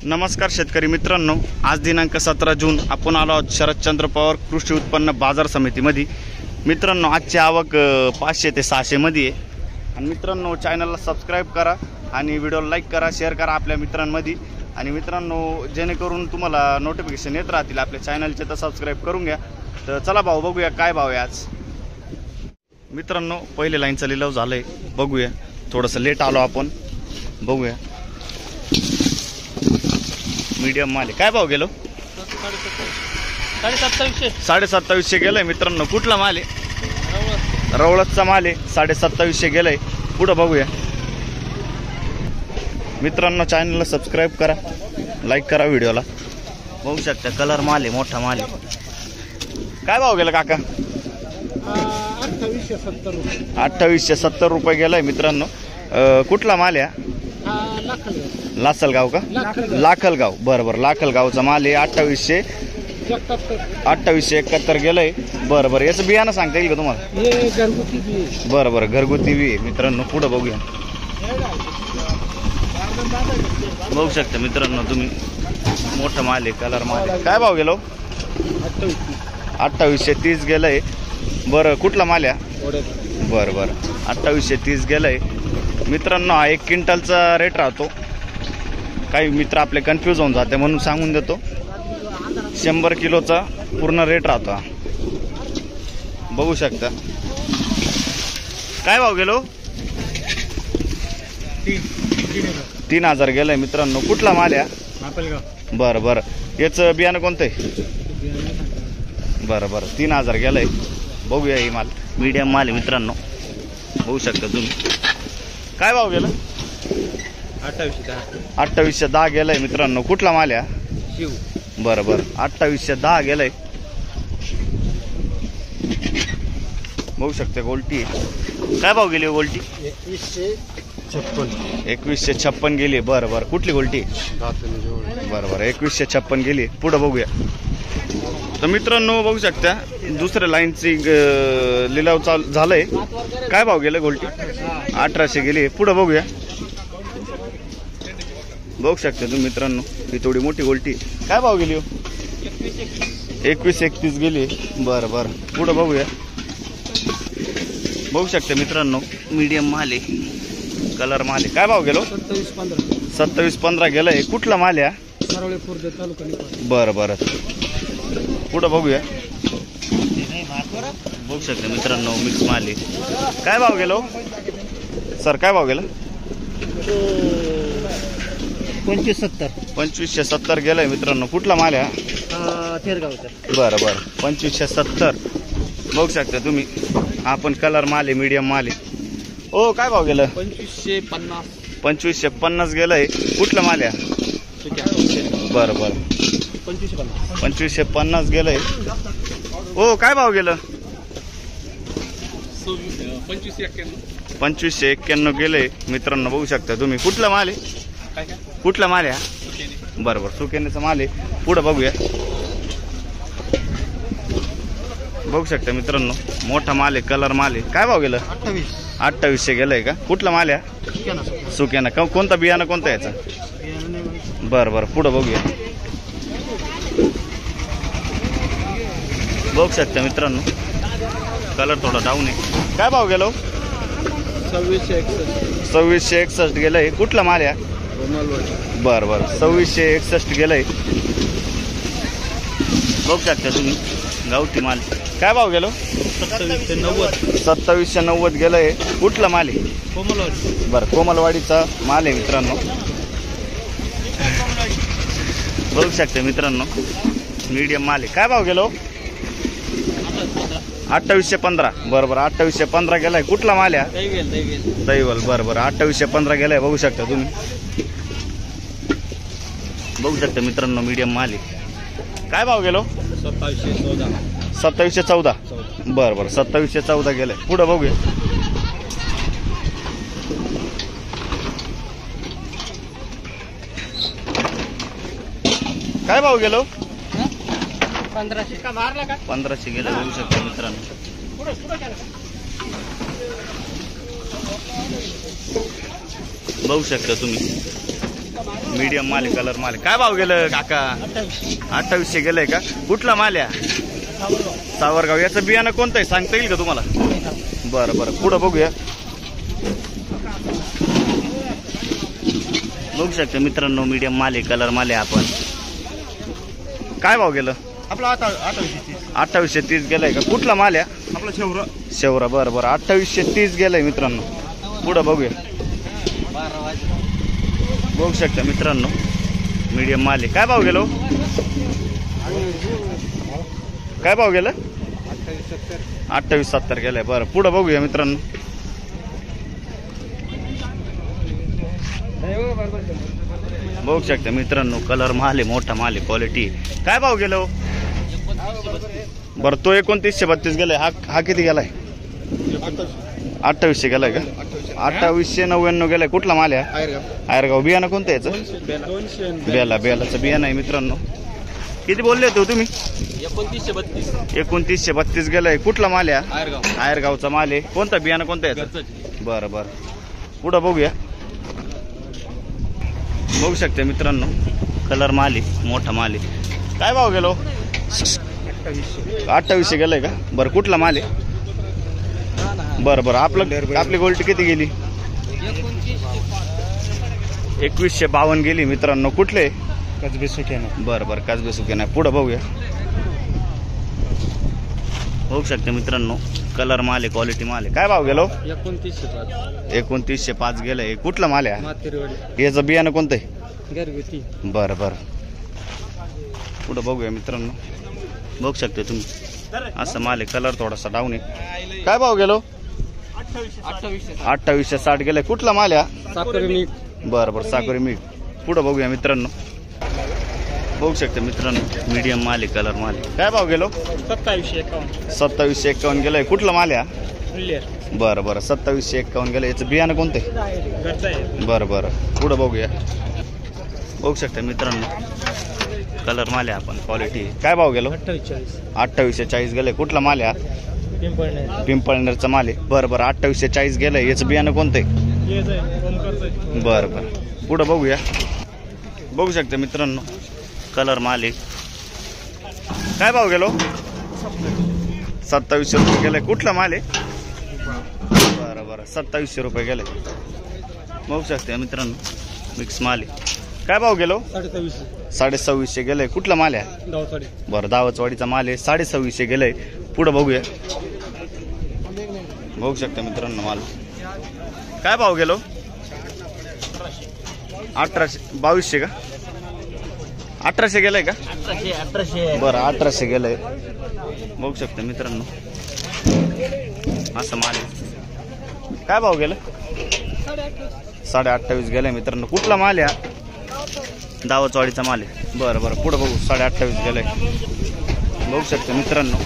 नमस्कार शेतकरी मित्रांनो, आज दिनांक 17 जून आपण आलो आहोत शरदचंद्र पवार कृषी उत्पन्न बाजार समितीमध्ये। मित्रांनो, आजची आवक 500 ते 600 मध्ये आहे। आणि मित्रांनो, चॅनलला सबस्क्राईब करा आणि व्हिडिओला लाईक करा, शेअर करा आपल्या मित्रांमध्ये। आणि मित्रांनो, जेणेकरून तुम्हाला नोटिफिकेशन येत राहतील आपल्या चॅनलचे, तर सबस्क्राईब करून घ्या। तर चला भाऊ, बघूया काय भाव आहे आज। मित्रांनो, पहिले लाईनचा लिलाव झालाय, बघूया। थोडंसं लेट आलो आपण, बघूया। मीडियम माल काय भाव गेलो? 2750 गेलाय मित्रांनो। कुठला माल आहे? रवळतचा माल आहे। 2750 गेलाय। पुढे बघूया मित्रांनो, चॅनलला सबस्क्राईब करा, लाईक करा व्हिडिओला। बघू शकता कलर माल आहे, मोठा माल आहे। काय भाव गेला काका? 2870 रुपये गेलाय मित्रांनो। कुठला माल आहे? लासलगाव का? लाखलगाव, बरोबर लाखलगावचा माल आहे। 2871 गेलंय। बरोबर, याचं बियाणं सांगता येईल का तुम्हाला? बरोबर, घरगुती बी आहे मित्रांनो। पुढे बघूया, बघू शकता मित्रांनो तुम्ही, मोठा माल आहे, कलर माल आहे। काय भाव गेलो? 2830 गेलंय। बरं, कुठला माल आहे? बरं 2830 गेलंय मित्रांनो। हा 1 क्विंटलचा रेट राहतो। काही मित्र आपले कन्फ्यूज होऊन जाते म्हणून सांगून देतो, 100 किलोचा पूर्ण रेट राहतो। बघू शकता। काय भाव गेलो? 3000 गेलाय मित्रांनो। कुठला माल आहे? बरं, याचं बियाणं कोणतं आहे? बरं 3000 गेलाय। बघूया, ही माल मीडियम माल आहे मित्रांनो, बघू शकता तुम्ही। काय भाव गेला? 2810 गेलाय मित्रांनो। कुठला माल आहे? बरं 2810 गेलाय। बघू शकता गोल्टी। काय भाव गेली गोल्टी? 2156 गेली। बरं, कुठली गोल्टी? बरं 2156 गेली। पुढे बघूया। तर मित्रांनो, बघू शकता दुसऱ्या लाईनची लिलाव चालू झालंय। काय भाव गेला गोल्टी? 1800 गेली। पुढे बघूया, बघू शकता तुम्ही मित्रांनो, ही थोडी मोठी गोल्टी। काय भाव गेली? 2131 गेली। बरं, पुढे बघूया। बघू शकता मित्रांनो, मीडियम माल आहे, कलर माल आहे। काय भाव गेलो? 2715 गेलाय। कुठला माल आहे? बरं, पुढे बघूया। बघू शकता मित्रांनो, मिक्स माल आहे। काय भाव गेलो सर? काय भाव गेला? 2570 गेलाय मित्रांनो। कुठला माल आहे? बरं 2570। बघू शकता तुम्ही, आपण कलर माल आहे, मीडियम माल आहे। ओ, काय भाव गेला? 2550 गेलाय। कुठला माल आहे? बरं 2550 गेलाय। ओ, काय भाव गेलं? 2591 गेलंय मित्रांनो। बघू शकता तुम्ही, कुठला माल आहे? कुठला माल आहे? बरोबर, सुकेनेचा माल आहे। पुढे बघूया, बघू शकता मित्रांनो, मोठा माल आहे, कलर माल आहे। काय भाव गेलं? 2800 गेलंय का? कुठला माल आहे? सुकेना। कोणता बियाणं कोणता याचा? बरं, पुढे बघूया। बघू शकता मित्रांनो, कलर थोडा डाऊन आहे। काय भाव गेलो? 2661 गेलंय। कुठला माल आहे? बरं 2661 गेलंय। बघू शकता तुम्ही, गावठी माल। काय भाव गेलो? 2790 गेलंय। कुठला माल आहे? बरं, कोमलवाडीचा माल आहे मित्रांनो। बघू शकता मित्रांनो, मीडियम माल आहे। काय भाव गेलो? 2815। बरोबर 2815 गेलाय। कुठला माल आहे? दैवल। बरं 2815 गेलाय। बघू शकता तुम्ही, बघू शकता मित्रांनो, मीडियम माल आहे। काय भाव गेलो? 2714। बरं 2714 गेलाय। पुढे बघूया, काय भाव गेलो? 1500 गेलं। बघू शकता मित्रांनो, बघू शकता तुम्ही, मीडियम माल आहे, कलर माल आहे. काय भाव गेलं काका? 2800 गेलंय का? कुठला माल आहे? सावरगाव. याचं बियाणं कोणतं आहे सांगता येईल का तुम्हाला? बरं बरं, पुढं बघूया. बघू शकता मित्रांनो, मीडियम माल आहे, कलर माल आहे. आपण काय भाव गेलं आपला 2830 गेलाय का? कुठला माल आहे? आपला शेवरा. बरं बरं, 2830 गेलाय मित्रांनो. पुढं बघूया. बघू शकता मित्रांनो, मीडियम माल आहे. काय भाव गेलो? काय भाव गेलं? 2870 गेलाय. बरं, पुढं बघूया मित्रांनो. बघू शकता मित्रांनो, कलर माल आहे, मोठा माल आहे, क्वालिटी. काय भाव गेलो? बरं, तो 2932 गेलाय. हा किती गेलाय? 2800 गेलाय का? 2899 गेलाय. कुठला माल आहे? आयरगाव. बियाणं कोणतं याचं? बेलाचं बियाणं आहे मित्रांनो. किती बोलले तो तुम्ही? 2932 गेलाय. कुठला माल आहे? आयरगावचा माल आहे. कोणता बियाणं कोणतं याचं? बरं बरं, पुढं बघूया. बघू शकते मित्रांनो, कलर माल आहे, मोठा माल आहे. काय भाव गेलो? 2800 गेलाय का? बरं, कुठला माल आहे? बरं बरं, आपली गोल्टी किती गेली? 2152 गेली मित्रांनो. कुठले? कसबे सुक्याना. बरं बरं, कसबे सुक्याना. पुढं बघूया. बघू शकते मित्रांनो, कलर माल आहे, क्वालिटी माल आहे. काय भाव गेलो? 2905 गेलाय. कुठला माल आहे? याचं बियाणं कोणतं आहे? घरगुती. बरं बरं, पुढं बघूया मित्रांनो. बघू शकते तुम्ही, असं माल आहे, कलर थोडासा डाऊन आहे. काय भाव गेलो? 2860 गेलाय. कुठला माल आहे? साखर मीठ. बरं बरं, साखरी मीठ. पुढं बघूया मित्रांनो. बघू शकते मित्रांनो, मीडियम माल आहे, कलर माल आहे. काय भाव गेलो? 2751 गेलाय. कुठला माल आहे? बरं बरं, 2751 गेलं. याचं बियाणं कोणतं आहे? बरं बरं, पुढं बघूया. बघू शकता मित्रांनो, कलर माल आहे, आपण क्वालिटी. काय भाव गेलो? 2840 गेलाय. कुठला माल आहे? पिंपळनेरचा माल आहे. बरं बरं, 2840 गेलंय. याचं बियाणं कोणतं आहे? बरं बरं, पुढं बघूया. बघू शकता मित्रांनो, कलर माल आहे. काय भाव गेलो? 2700 रुपये गेलाय. कुठला माल आहे? बरं बरं, 2700 रुपये गेले. बघू शकते मित्रांनो, मिक्स माल आहे. काय भाव गेलो? 2650 गेलंय. कुठला माल आहे? बरं, दावचवाडीचा माल आहे. 2650 गेलंय. पुढं बघूया. बघू शकता मित्रांनो माल. काय भाव गेलो? 2200 का? 1800 गेलंय का? 1800. बरं, 1800 गेलंय. बघू शकता मित्रांनो, असं माल आहे. काय भाव गेलं? 28.5 गेलंय मित्रांनो. कुठला माल आहे? दावचवाडीचा माल आहे. बरं बरं, पुढं बघू. 28.5 गेलंय. बघू शकता मित्रांनो,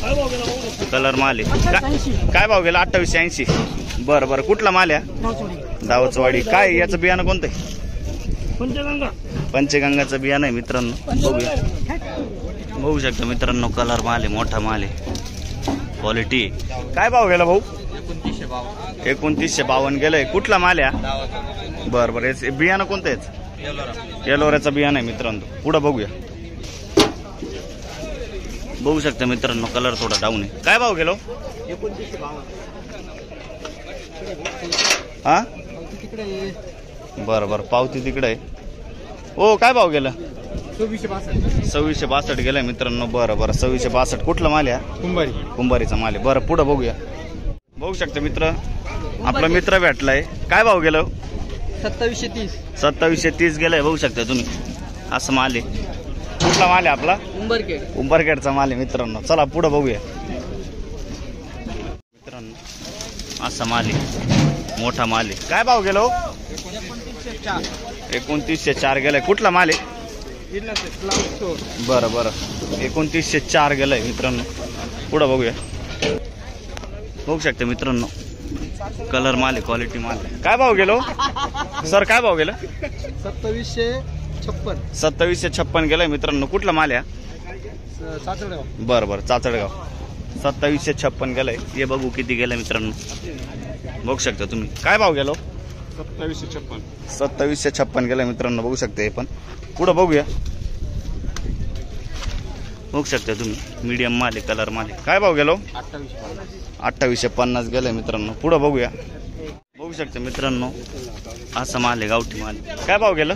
कलर माल आहे. काय भाव गेला? 2880. बरं बरं, कुठला माल आहे? दावचवाडी. काय याचं बियाणं कोणतं आहे? पंचगंगाचं बियाणं आहे मित्रांनो. बघूया. बघू शकता मित्रांनो, कलर माल आहे, मोठा माल आहे, क्वालिटी. काय भाव गेला भाऊ? 2952 गेलंय. कुठला माल आहे? बरं बरं, याचं बियाणं कोणतं आहे? येलोऱ्याचं बियाणं आहे मित्रांनो. पुढं बघूया. बघू शकता मित्रांनो, कलर थोडा डाऊन आहे. काय भाव गेलो? 2952. हा, बरं बरं, पावती तिकडे आहे. हो, काय भाव गेला? 2662 गेलाय मित्रांनो. बरं बरं, 2662. कुठला माल आहे? कुंभारीचा माल आहे. बरं, पुढं बघूया. बघू शकता मित्र, आपला मित्र भेटलाय. काय भाव गेलो? 2730 गेलाय. बघू शकता तुम्ही, असं माल आहे. कुठला माल आहे आपला? उंबरखेडचा माल आहे मित्रांनो. चला पुढं बघूया मित्रांनो, असा माल आहे, मोठा माल आहे. काय भाव गेलो? 2904 गेलाय. कुठला माल आहे? बरं बरं, 2904 गेलाय मित्रांनो. पुढं बघूया. बघू शकता मित्रांनो, कलर माल आहे, क्वालिटी माल आहे. काय भाव गेलो सर? काय भाव गेलं? 2756 गेलाय मित्रांनो. कुठला माल आहे? बरं बरं, चाचडगाव. 2756 गेलाय. हे बघू किती गेलाय मित्रांनो. बघू शकता तुम्ही. काय भाव गेलो? 2756 गेलाय मित्रांनो, बघू शकता. हे पण पुढं बघूया, बघू शकता तुम्ही. मीडियम माल आहे, कलर माल आहे. काय भाव गेलो? 2850 गेलाय मित्रांनो. पुढं बघूया, बघू शकता मित्रांनो. असा माल आहे, गावठी माल. काय भाव गेलं?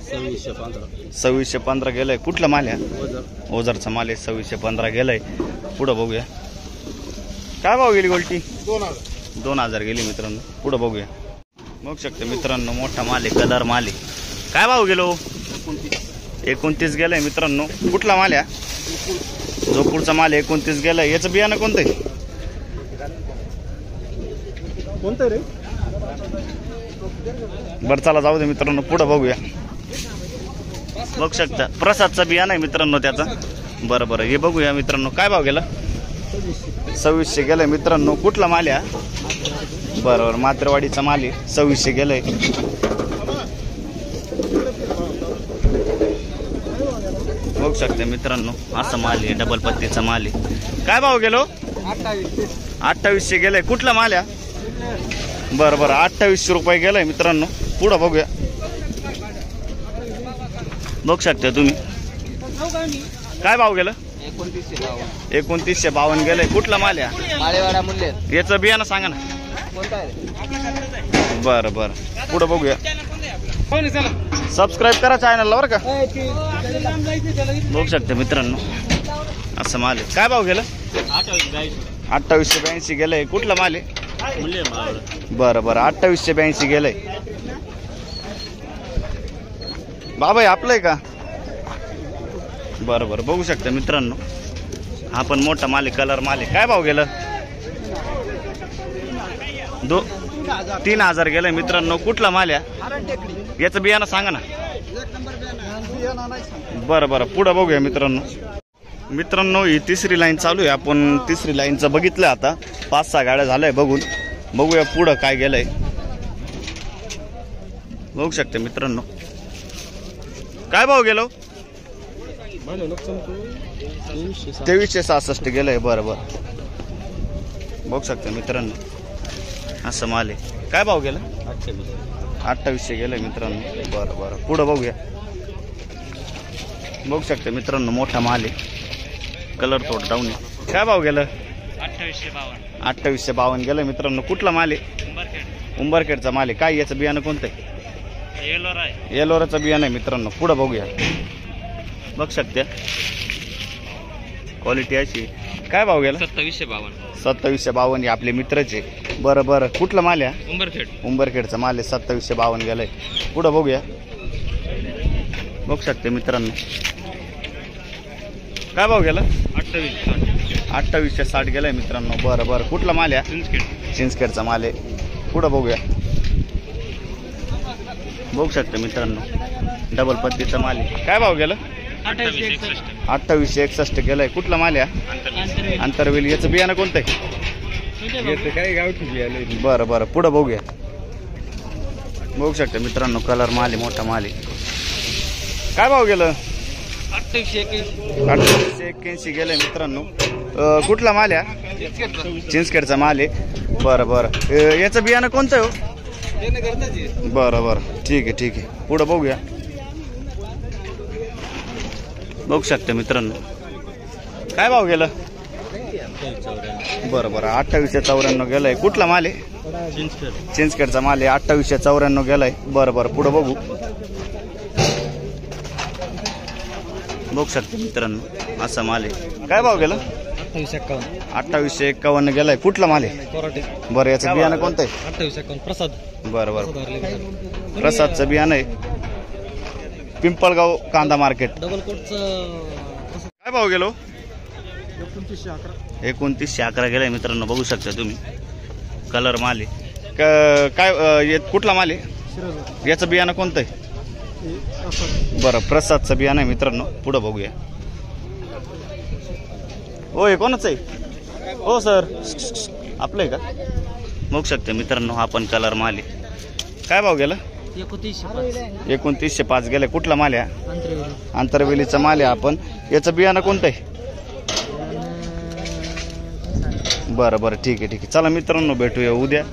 2615 गेलाय. कुठला माल आहे? ओझरचा माल आहे. 2615 गेलाय. पुढं बघूया, काय भाव गेली गोल्टी? 2000 गेली मित्रांनो. पुढं बघूया, बघू शकता मित्रांनो. मोठा माल आहे, कलर माल आहे. काय भाव गेलो? 29 गेलाय मित्रांनो. कुठला माल आहे? जोपूरचा माल 29 गेलाय. याचं बियाणं कोणतं आहे? रे? बरं चला जाऊ दे मित्रांनो. पुढं बघूया, बघू शकता. प्रसादचा बियाणं आहे मित्रांनो त्याचा. बरं बरं, हे बघूया मित्रांनो. काय भाव गेला? 2600 गेलाय मित्रांनो. कुठला माल आहे? बरोबर, मात्रवाडीचा माल आहे. 2600 गेलाय. बघू शकता मित्रांनो. असा माल आहे, डबल पत्तीचा माल आहे. काय भाव गेलो? 2800 गेलाय. कुठला माल आहे? बरं बरं, 2800 रुपये गेलाय मित्रांनो. पुढं बघूया, बघू शकता तुम्ही. काय भाव गेलं? 2952 गेलाय. कुठला माल आहे? याचं बियाणं सांगा ना. बरं बरं, पुढं बघूया. सबस्क्राईब करा चॅनलला बरं का. बघू शकता मित्रांनो. असं माल आहे. काय भाव गेलं? 2882 गेलंय. कुठला माल आहे? बरं बरं, 2882 गेलंय. बाबा आपलं आहे का? बरं बरं, बघू शकता मित्रांनो. हा पण मोठा माल आहे, कलर माल आहे. काय भाव गेलं? 3000 गेलंय मित्रांनो. कुठला माल आहे? याचं बियाणं सांगा ना. बरं बरं, पुढं बघूया मित्रांनो. मित्रांनो ही तिसरी लाईन चालू आहे. आपण तिसरी लाईनचं बघितलं आता. 5-6 गाड्या झाल्याय बघून. बघूया पुढं काय गेलंय. बघू शकता मित्रांनो. काय भाव गेलो? 2366 गेलंय. बरं बरं, बघू शकता मित्रांनो. असं माल आहे. काय भाव गेला? 2800 गेलंय मित्रांनो. बरं बरं, पुढं बघूया. बघू शकता मित्रांनो. मोठा माल आहे, कलर थोडं डाऊन आहे. काय भाव गेलं? 2852 गेलं मित्रांनो. कुठला माल आहे? उंबरखेडचा माल आहे. काय याचं बियाणं कोणतं आहे? येलोराचं बियाणं आहे मित्रांनो. पुढं बघूया, बघू शकते. क्वालिटी अशी. काय भाव गेला? 2752 आपले मित्रचे. बरं बरं, कुठला माल आहे? उंबरखेडचा माल आहे. 2752 गेलाय. पुढं बघूया, बघू शकते मित्रांनो. काय भाव गेला? 2860 गेलाय मित्रांनो. बरं बरं, कुठला माल आहे? चिंचखेडचा माल आहे. पुढं बघूया, बघू शकता मित्रांनो. डबल पत्तीचा माल आहे. काय भाव गेला? 2861 गेलाय. कुठला माल आहे? आंतरवेली. याचं बियाणं कोणतं आहे? काय गावठी बियाणं? बरं बरं, पुढं बघूया. बघू शकता मित्रांनो. कलर माल आहे, मोठा माल आहे. काय भाव गेलं? 2881 गेलाय मित्रांनो. कुठला माल आहे? चिंचखेडचा माल आहे. बरं बरं, याचं बियाणं कोणतं आहे? बरं बरं, ठीक आहे ठीक आहे. पुढं बघूया. बघू शकता मित्रांनो. काय भाव गेलं? बरं बरं, 2894 गेलाय. कुठला माल आहे? चिंचखेडचा माल आहे. 2894 गेलाय. बरं बरं, पुढं बघू. बघू शकता मित्रांनो. असा माल आहे. काय भाव गेला? 2851 गेलाय. कुठला माल आहे? बरं, याचं बियाणं कोणतं आहे? 2851 प्रसाद. बरं बरं, प्रसादचं बियाणं आहे. पिंपळगाव कांदा मार्केट. डबल कोटचं काय भाव गेलो? 2911. 2911 गेलाय मित्रांनो. बघू शकता तुम्ही. कलर माल आहे. काय कुठला माल आहे? याचं बियाणं कोणतं आहे? बरं, प्रसादचं बियाणं आहे मित्रांनो. पुढं बघूया. हो, हे कोणाचं आहे? हो सर, आपलं आहे का? बघू शकते मित्रांनो. हा पण कलर माल आहे. काय भाव गेला? 2905 गेले. कुठला माल आहे? आंतरवेलीचा माल आहे. आपण याचं बियाणं कोणतं आहे? बरं बरं, ठीक आहे ठीक आहे. चला मित्रांनो, भेटूया उद्या.